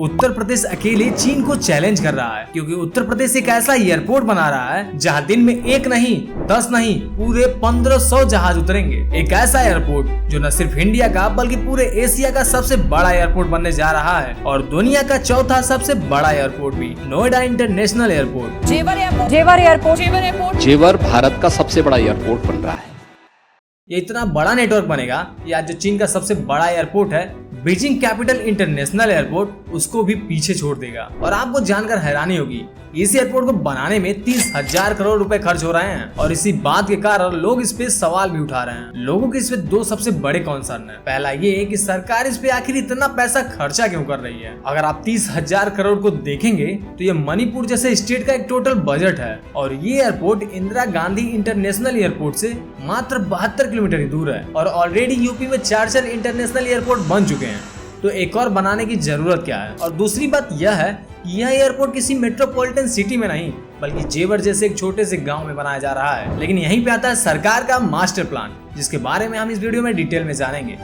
उत्तर प्रदेश अकेले चीन को चैलेंज कर रहा है, क्योंकि उत्तर प्रदेश एक ऐसा एयरपोर्ट बना रहा है जहां दिन में 1 नहीं 10 नहीं पूरे 1500 जहाज उतरेंगे। एक ऐसा एयरपोर्ट जो न सिर्फ इंडिया का बल्कि पूरे एशिया का सबसे बड़ा एयरपोर्ट बनने जा रहा है और दुनिया का चौथा सबसे बड़ा एयरपोर्ट भी, नोएडा इंटरनेशनल एयरपोर्ट। जेवर भारत का सबसे बड़ा एयरपोर्ट बन रहा है। ये इतना बड़ा नेटवर्क बनेगा कि आज जो चीन का सबसे बड़ा एयरपोर्ट है, बीजिंग कैपिटल इंटरनेशनल एयरपोर्ट, उसको भी पीछे छोड़ देगा। और आपको जानकर हैरानी होगी, इस एयरपोर्ट को बनाने में 30,000 करोड़ रुपए खर्च हो रहे हैं और इसी बात के कारण लोग इस पे सवाल भी उठा रहे हैं। लोगों के इस पे 2 सबसे बड़े कंसर्न है। पहला ये कि सरकार इस पे आखिर इतना पैसा खर्चा क्यों कर रही है। अगर आप 30,000 करोड़ को देखेंगे तो ये मणिपुर जैसे स्टेट का एक टोटल बजट है और ये airport Indira Gandhi international airport से मात्र 72 किलोमीटर ही दूर है और ऑलरेडी यूपी में 4 इंटरनेशनल एयरपोर्ट बन चुके हैं, तो एक और बनाने की जरूरत क्या है। और दूसरी बात यह है कि यह एयरपोर्ट किसी मेट्रोपॉलिटन सिटी में नहीं बल्कि जेवर जैसे एक छोटे से गांव में बनाया जा रहा है। लेकिन यहीं पे आता है सरकार का मास्टर प्लान, जिसके बारे में हम इस वीडियो में डिटेल में जानेंगे।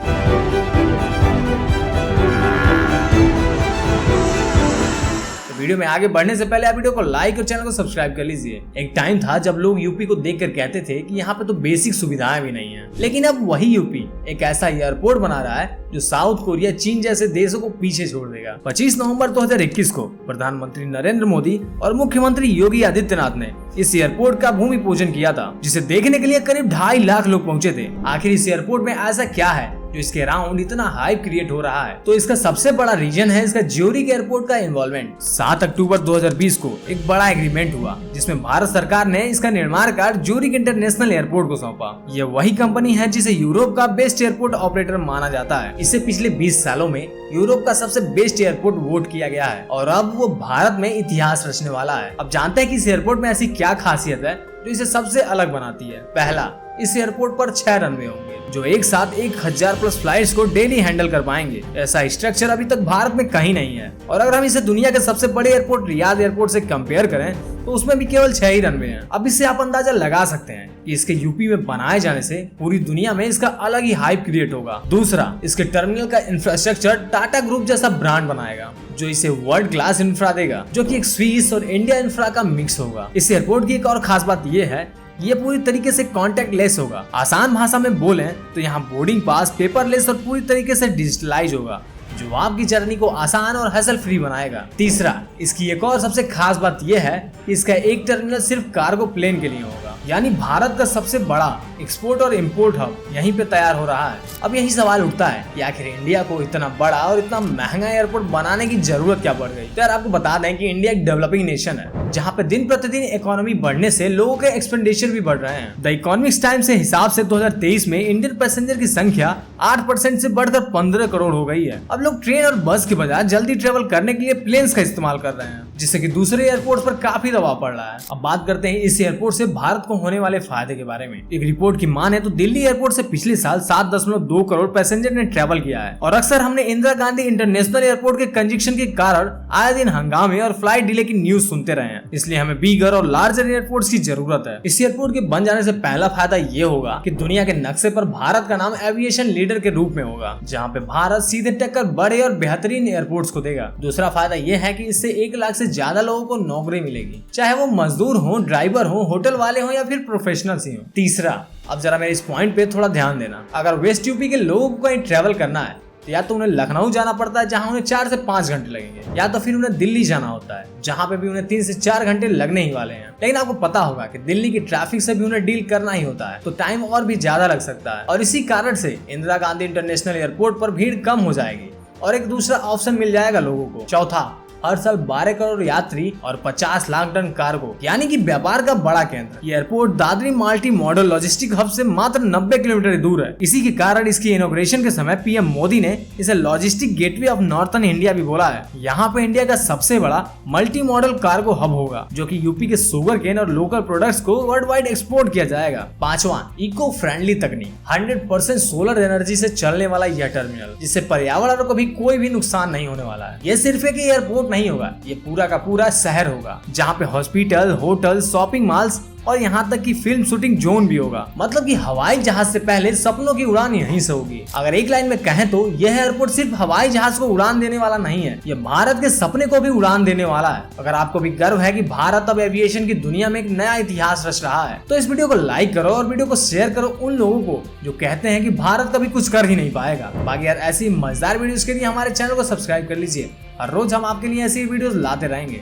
वीडियो में आगे बढ़ने से पहले आप वीडियो को लाइक और चैनल को सब्सक्राइब कर लीजिए। एक टाइम था जब लोग यूपी को देखकर कहते थे कि यहाँ पे तो बेसिक सुविधाएं भी नहीं है, लेकिन अब वही यूपी एक ऐसा एयरपोर्ट बना रहा है जो साउथ कोरिया, चीन जैसे देशों को पीछे छोड़ देगा। 25 नवंबर 2021 को प्रधानमंत्री नरेंद्र मोदी और मुख्यमंत्री योगी आदित्यनाथ ने इस एयरपोर्ट का भूमि पूजन किया था, जिसे देखने के लिए करीब 2.5 लाख लोग पहुंचे थे। आखिर इस एयरपोर्ट में ऐसा क्या है जो इसके अराउंड इतना हाइप क्रिएट हो रहा है? तो इसका सबसे बड़ा रीजन है इसका ज्यूरिख एयरपोर्ट का इन्वॉल्वमेंट। 7 अक्टूबर 2020 को एक बड़ा एग्रीमेंट हुआ जिसमें भारत सरकार ने इसका निर्माण कार्य ज्यूरिख इंटरनेशनल एयरपोर्ट को सौंपा। यह वही कंपनी है जिसे यूरोप का बेस्ट एयरपोर्ट ऑपरेटर माना जाता है। इसे पिछले 20 सालों में यूरोप का सबसे बेस्ट एयरपोर्ट वोट किया गया है और अब वो भारत में इतिहास रचने वाला है। अब जानते हैं कि इस एयरपोर्ट में ऐसी क्या खासियत है जो इसे सबसे अलग बनाती है। पहला, इस एयरपोर्ट पर 6 रनवे होंगे जो एक साथ 1000 प्लस फ्लाइट्स को डेली हैंडल कर पाएंगे। ऐसा स्ट्रक्चर अभी तक भारत में कहीं नहीं है। और अगर हम इसे दुनिया के सबसे बड़े एयरपोर्ट रियाद एयरपोर्ट से कंपेयर करें तो उसमें भी केवल 6 ही रनवे हैं। अब इससे आप अंदाजा लगा सकते हैं कि इसके यूपी में बनाए जाने से पूरी दुनिया में इसका अलग ही हाइप क्रिएट होगा। दूसरा, इसके टर्मिनल का इंफ्रास्ट्रक्चर टाटा ग्रुप जैसा ब्रांड बनाएगा जो इसे वर्ल्ड क्लास इंफ्रा देगा, जो कि एक स्विस और इंडिया इंफ्रा का मिक्स होगा। इस एयरपोर्ट की एक और खास बात ये है, ये पूरी तरीके से कॉन्टेक्ट लेस होगा। आसान भाषा में बोलें तो यहाँ बोर्डिंग पास पेपरलेस और पूरी तरीके से डिजिटलाइज होगा, जो आपकी जर्नी को आसान और हैसल फ्री बनाएगा। तीसरा, इसकी एक और सबसे खास बात यह है कि इसका एक टर्मिनल सिर्फ कार्गो प्लेन के लिए होगा, यानी भारत का सबसे बड़ा एक्सपोर्ट और इंपोर्ट हब यहीं पे तैयार हो रहा है। अब यही सवाल उठता है कि आखिर इंडिया को इतना बड़ा और इतना महंगा एयरपोर्ट बनाने की जरूरत क्या पड़ गई। तो यार आपको बता दें कि इंडिया एक डेवलपिंग नेशन है जहाँ पे दिन प्रतिदिन इकोनॉमी बढ़ने से लोगों के एक्सपेंडिचर भी बढ़ रहे हैं। द इकोनॉमिक्स टाइम से हिसाब से 2023 में इंडियन पैसेंजर की संख्या 8% से बढ़कर 15 करोड़ हो गई है। अब लोग ट्रेन और बस के बजाय जल्दी ट्रेवल करने के लिए प्लेन्स का इस्तेमाल कर रहे हैं, जिससे कि दूसरे एयरपोर्ट पर काफी दबाव पड़ रहा है। अब बात करते हैं इस एयरपोर्ट से भारत को होने वाले फायदे के बारे में। एक रिपोर्ट की माने तो दिल्ली एयरपोर्ट से पिछले साल 7.2 करोड़ पैसेंजर ने ट्रैवल किया है और अक्सर हमने इंदिरा गांधी इंटरनेशनल एयरपोर्ट के कंजेक्शन के कारण आए दिन हंगामे और फ्लाइट डिले की न्यूज सुनते रहे हैं। इसलिए हमें बिगर और लार्जर एयरपोर्ट्स की जरूरत है। इस एयरपोर्ट के बन जाने से पहला फायदा ये होगा कि दुनिया के नक्शे पर भारत का नाम एविएशन लीडर के रूप में होगा, जहाँ पे भारत सीधे टक्कर बड़े और बेहतरीन एयरपोर्ट्स को देगा। दूसरा फायदा ये है कि इससे 1 लाख से ज्यादा लोगों को नौकरी मिलेगी, चाहे वो मजदूर हो, ड्राइवर हो, होटल वाले हो या फिर प्रोफेशनल्स ही हो। तीसरा, अब जरा मेरे इस पॉइंट पे थोड़ा ध्यान देना। अगर वेस्ट यूपी के लोगों को कहीं ट्रैवल करना है तो या तो उन्हें लखनऊ जाना पड़ता है जहां उन्हें 4 से 5 घंटे लगेंगे, या तो फिर उन्हें दिल्ली जाना होता है जहां पे भी उन्हें 3 से 4 घंटे लगने ही वाले हैं। लेकिन आपको पता होगा कि दिल्ली की ट्रैफिक से भी उन्हें डील करना ही होता है, तो टाइम और भी ज्यादा लग सकता है। और इसी कारण से इंदिरा गांधी इंटरनेशनल एयरपोर्ट पर भीड़ कम हो जाएगी और एक दूसरा ऑप्शन मिल जाएगा लोगों को। चौथा, हर साल 12 करोड़ यात्री और 50 लाख टन कार्गो, यानी कि व्यापार का बड़ा केंद्र। Airport Dadri multi modal logistic hub से मात्र 90 किलोमीटर दूर है। इसी के कारण इसकी इनॉग्रेशन के समय पीएम मोदी ने इसे logistic gateway of northern India भी बोला है। यहाँ पे इंडिया का सबसे बड़ा मल्टी मॉडल कार्गो हब होगा, जो कि यूपी के शुगर केन और लोकल प्रोडक्ट्स को वर्ल्ड वाइड एक्सपोर्ट किया जाएगा। पांचवा, इको फ्रेंडली तकनीक, 100% सोलर एनर्जी से चलने वाला यह टर्मिनल, जिससे पर्यावरण को भी कोई भी नुकसान नहीं होने वाला है। यह सिर्फ एक एयरपोर्ट नहीं होगा, ये पूरा का पूरा शहर होगा जहाँ पे हॉस्पिटल, होटल, शॉपिंग मॉल्स और यहाँ तक कि फिल्म शूटिंग जोन भी होगा। मतलब कि हवाई जहाज से पहले सपनों की उड़ान यहीं से होगी। अगर एक लाइन में कहें तो यह एयरपोर्ट सिर्फ हवाई जहाज को उड़ान देने वाला नहीं है, यह भारत के सपने को भी उड़ान देने वाला है। अगर आपको भी गर्व है कि भारत अब एविएशन की दुनिया में एक नया इतिहास रच रहा है तो इस वीडियो को लाइक करो और वीडियो को शेयर करो उन लोगों को जो कहते हैं कि भारत कभी कुछ कर ही नहीं पाएगा। बाकी यार ऐसी मजेदार वीडियोस के लिए हमारे चैनल को सब्सक्राइब कर लीजिए। हर रोज हम आपके लिए ऐसी वीडियोस लाते रहेंगे।